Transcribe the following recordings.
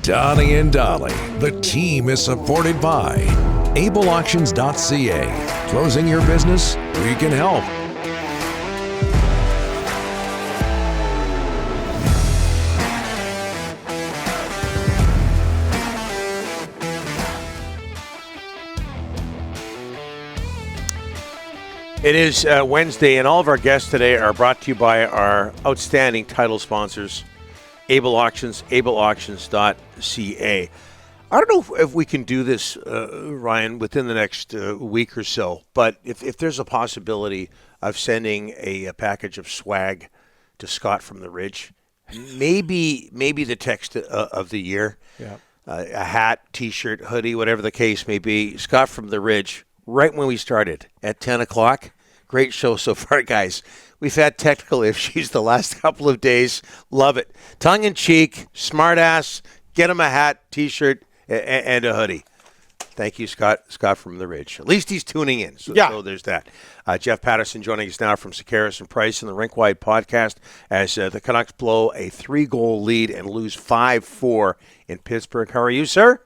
Donnie and Dolly, the team is supported by ableauctions.ca. Closing your business? We can help. It is Wednesday, and all of our guests today are brought to you by our outstanding title sponsors, Able Auctions, ableauctions.ca. I don't know if we can do this, Ryan, within the next week or so, but if there's a possibility of sending a package of swag to Scott from the Ridge, maybe the text of the year, a hat, T-shirt, hoodie, whatever the case may be, Scott from the Ridge, right when we started at 10 o'clock. Great show so far, guys. We've had technical issues the last couple of days. Love it. Tongue-in-cheek, smart-ass, get him a hat, T-shirt, and a hoodie. Thank you, Scott from the Ridge. At least he's tuning in, so there's that. Jeff Paterson joining us now from Sekeres and Price in the Rink-Wide podcast as the Canucks blow a 3-goal lead and lose 5-4 in Pittsburgh. How are you, sir?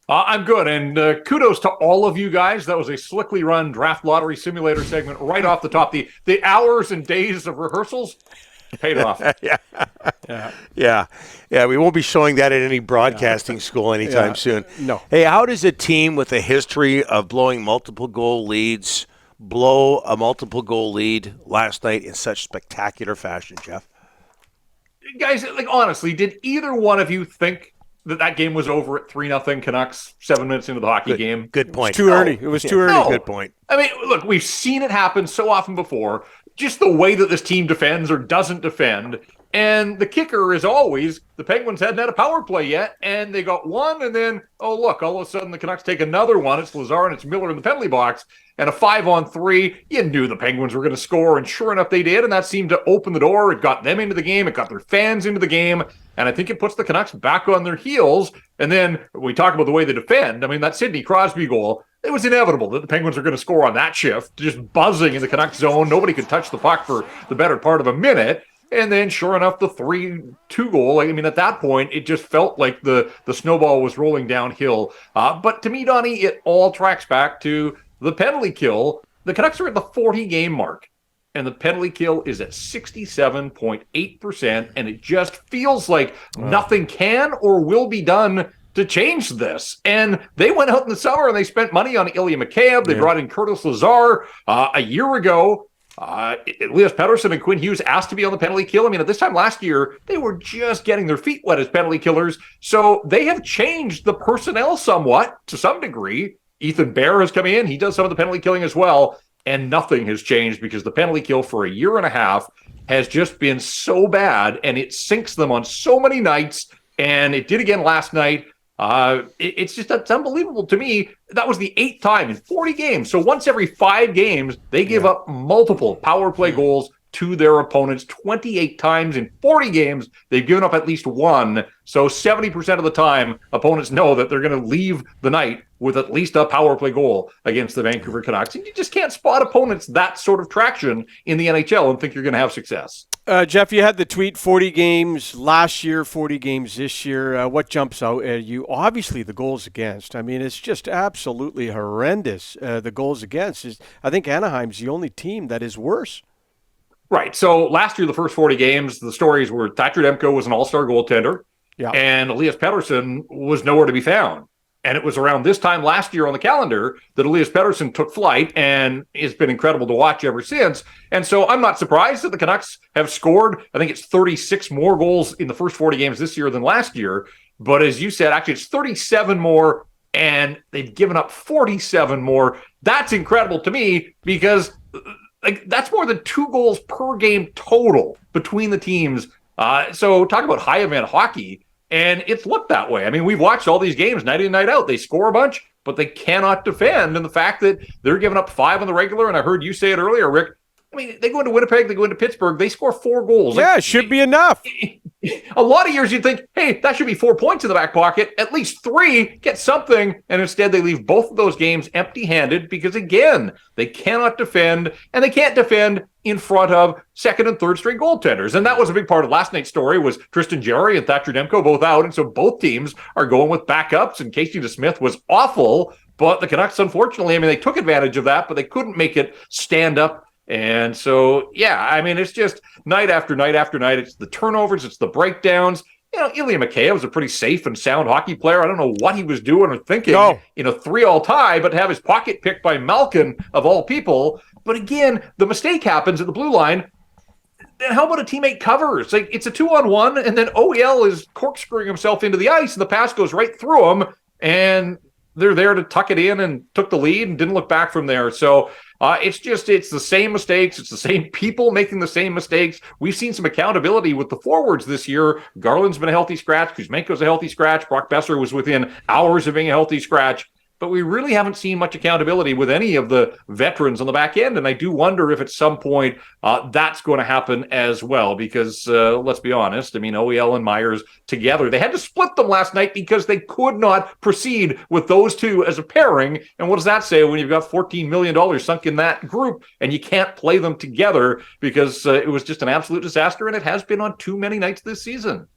I'm good, and kudos to all of you guys. That was a slickly run draft lottery simulator segment right off the top. The hours and days of rehearsals paid off. Yeah. We won't be showing that at any broadcasting school anytime soon. No. Hey, how does a team with a history of blowing multiple goal leads blow a multiple goal lead last night in such spectacular fashion, Jeff? Guys, honestly, did either one of you think that game was over at 3-0 Canucks 7 minutes into the hockey game? Good point. It was too early. It was too early. No. Good point. I mean, look, we've seen it happen so often before. Just the way that this team defends or doesn't defend. And the kicker is always the Penguins hadn't had a power play yet, and they got one, and then, all of a sudden the Canucks take another one. It's Lazar and it's Miller in the penalty box, and a 5-on-3. You knew the Penguins were going to score, and sure enough they did, and that seemed to open the door. It got them into the game. It got their fans into the game, and I think it puts the Canucks back on their heels. And then we talk about the way they defend. I mean, that Sidney Crosby goal, it was inevitable that the Penguins were going to score on that shift, just buzzing in the Canucks zone. Nobody could touch the puck for the better part of a minute. And then, sure enough, the 3-2 goal, I mean, at that point, it just felt like the snowball was rolling downhill. But to me, Donnie, it all tracks back to the penalty kill. The Canucks are at the 40-game mark, and the penalty kill is at 67.8%, and it just feels like nothing can or will be done to change this. And they went out in the summer, and they spent money on Ilya Mikheyev. They brought in Curtis Lazar a year ago. Elias Paterson and Quinn Hughes asked to be on the penalty kill. I mean, at this time last year, they were just getting their feet wet as penalty killers. So they have changed the personnel somewhat to some degree. Ethan Bear has come in. He does some of the penalty killing as well. And nothing has changed because the penalty kill for a year and a half has just been so bad. And it sinks them on so many nights. And it did again last night. It's unbelievable to me. That was the 8th time in 40 games. So once every 5 games, they give up multiple power play goals to their opponents. 28 times in 40 games, they've given up at least one. So 70% of the time, opponents know that they're going to leave the night with at least a power play goal against the Vancouver Canucks. And you just can't spot opponents that sort of traction in the NHL and think you're going to have success. Jeff, you had the tweet, 40 games last year, 40 games this year. What jumps out at you? Obviously, the goals against. I mean, it's just absolutely horrendous, the goals against. I think Anaheim's the only team that is worse. Right. So last year, the first 40 games, the stories were Thatcher Demko was an all-star goaltender, and Elias Pettersson was nowhere to be found. And it was around this time last year on the calendar that Elias Pettersson took flight, and it's been incredible to watch ever since. And so I'm not surprised that the Canucks have scored, I think it's 36 more goals in the first 40 games this year than last year. But as you said, actually it's 37 more, and they've given up 47 more. That's incredible to me because that's more than 2 goals per game total between the teams. So talk about high event hockey. And it's looked that way. I mean, we've watched all these games night in, night out. They score a bunch, but they cannot defend. And the fact that they're giving up 5 on the regular, and I heard you say it earlier, Rick, I mean, they go into Winnipeg, they go into Pittsburgh, they score 4 goals. Yeah, it should be enough. A lot of years you'd think, hey, that should be 4 points in the back pocket, at least 3, get something. And instead they leave both of those games empty-handed because, again, they cannot defend, and they can't defend in front of second and third string goaltenders. And that was a big part of last night's story, was Tristan Jarry and Thatcher Demko both out. And so both teams are going with backups, and Casey DeSmith was awful. But the Canucks, unfortunately, I mean, they took advantage of that, but they couldn't make it stand up. And so, yeah, I mean, it's just night after night after night. It's the turnovers, it's the breakdowns. You know, Ilya Mikheyev was a pretty safe and sound hockey player. I don't know what he was doing or thinking in a 3-all tie, but to have his pocket picked by Malkin, of all people. But again, the mistake happens at the blue line. Then how about a teammate covers? Like, it's a 2-on-1, and then OEL is corkscrewing himself into the ice, and the pass goes right through him, and they're there to tuck it in and took the lead and didn't look back from there. So it's the same mistakes. It's the same people making the same mistakes. We've seen some accountability with the forwards this year. Garland's been a healthy scratch. Kuzmenko's a healthy scratch. Brock Besser was within hours of being a healthy scratch. But we really haven't seen much accountability with any of the veterans on the back end. And I do wonder if at some point that's going to happen as well, because let's be honest, I mean, OEL and Myers together, they had to split them last night because they could not proceed with those two as a pairing. And what does that say when you've got $14 million sunk in that group and you can't play them together, because it was just an absolute disaster, and it has been on too many nights this season.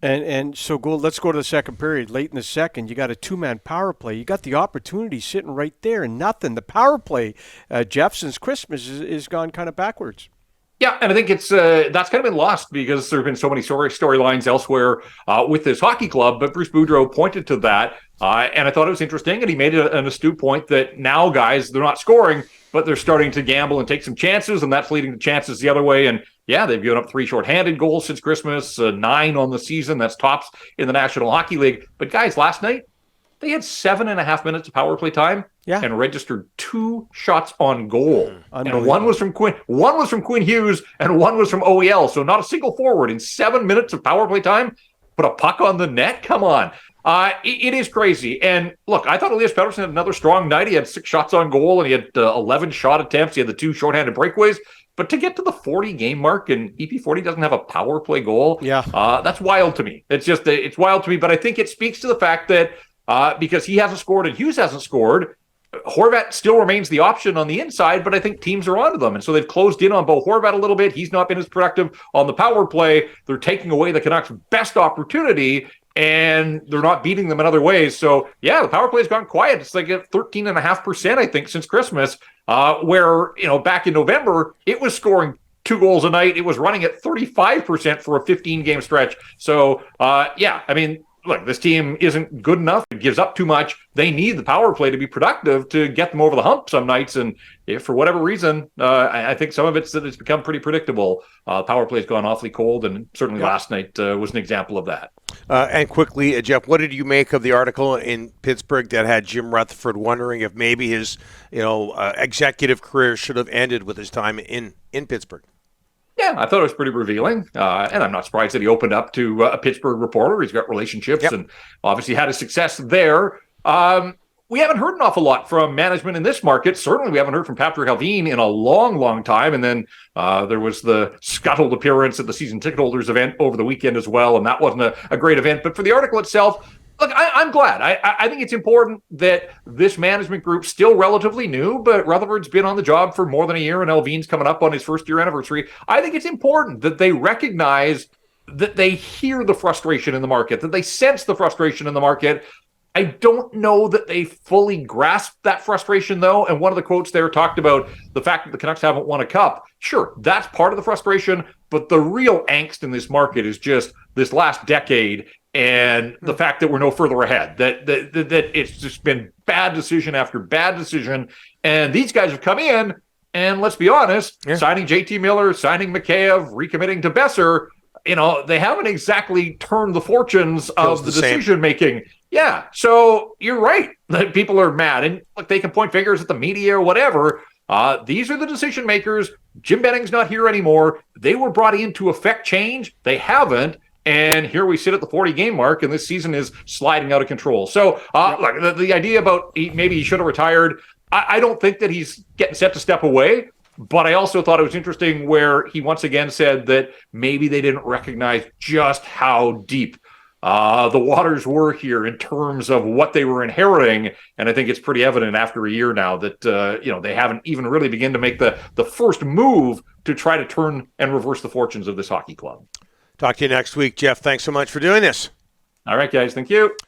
And so let's go to the second period. Late in the second, you got a 2-man power play. You got the opportunity sitting right there, and nothing. The power play, Jeff, since Christmas is gone kind of backwards. Yeah, and I think it's that's kind of been lost because there have been so many storylines elsewhere with this hockey club. But Bruce Boudreau pointed to that, and I thought it was interesting. And he made an astute point that now guys, they're not scoring, but they're starting to gamble and take some chances, and that's leading to chances the other way. And yeah, they've given up 3 shorthanded goals since Christmas, 9 on the season. That's tops in the National Hockey League. But guys, last night, they had 7.5 minutes of power play time and registered 2 shots on goal. And one was from Quinn Hughes and one was from OEL. So not a single forward in 7 minutes of power play time. Put a puck on the net? Come on. It is crazy. And look, I thought Elias Paterson had another strong night. He had 6 shots on goal and he had 11 shot attempts. He had the 2 shorthanded breakaways. But to get to the 40-game mark and EP40 doesn't have a power play goal, that's wild to me. It's wild to me. But I think it speaks to the fact that because he hasn't scored and Hughes hasn't scored, Horvat still remains the option on the inside, but I think teams are onto them. And so they've closed in on Bo Horvat a little bit. He's not been as productive on the power play. They're taking away the Canucks' best opportunity, and they're not beating them in other ways. So, yeah, the power play has gone quiet. It's like at 13.5%, I think, since Christmas, where, back in November, it was scoring 2 goals a night. It was running at 35% for a 15-game stretch. So, I mean, look, this team isn't good enough. It gives up too much. They need the power play to be productive to get them over the hump some nights. And if for whatever reason, I think some of it's that it's become pretty predictable. Power play's gone awfully cold, and certainly last night was an example of that. And quickly, Jeff, what did you make of the article in Pittsburgh that had Jim Rutherford wondering if maybe his, executive career should have ended with his time in Pittsburgh? Yeah, I thought it was pretty revealing, and I'm not surprised that he opened up to a Pittsburgh reporter. He's got relationships and obviously had a success there. We haven't heard an awful lot from management in this market. Certainly we haven't heard from Patrick Alvin in a long, long time. And then there was the scuttled appearance at the season ticket holders event over the weekend as well, and that wasn't a great event. But for the article itself, look, I'm glad. I think it's important that this management group, still relatively new, but Rutherford's been on the job for more than a year, and Alvin's coming up on his first-year anniversary. I think it's important that they recognize that they hear the frustration in the market, that they sense the frustration in the market. I don't know that they fully grasp that frustration, though. And one of the quotes there talked about the fact that the Canucks haven't won a cup. Sure, that's part of the frustration, but the real angst in this market is just this last decade and the fact that we're no further ahead, that it's just been bad decision after bad decision. And these guys have come in, and let's be honest, signing JT Miller, signing Mikheyev, recommitting to Besser, they haven't exactly turned the fortunes of the decision-making. Yeah, so you're right that people are mad. And look, they can point fingers at the media or whatever. These are the decision makers. Jim Benning's not here anymore. They were brought in to affect change. They haven't. And here we sit at the 40-game mark, and this season is sliding out of control. So look, the idea about maybe he should have retired, I don't think that he's getting set to step away. But I also thought it was interesting where he once again said that maybe they didn't recognize just how deep the waters were here in terms of what they were inheriting. And I think it's pretty evident after a year now that, they haven't even really begun to make the first move to try to turn and reverse the fortunes of this hockey club. Talk to you next week, Jeff. Thanks so much for doing this. All right, guys. Thank you.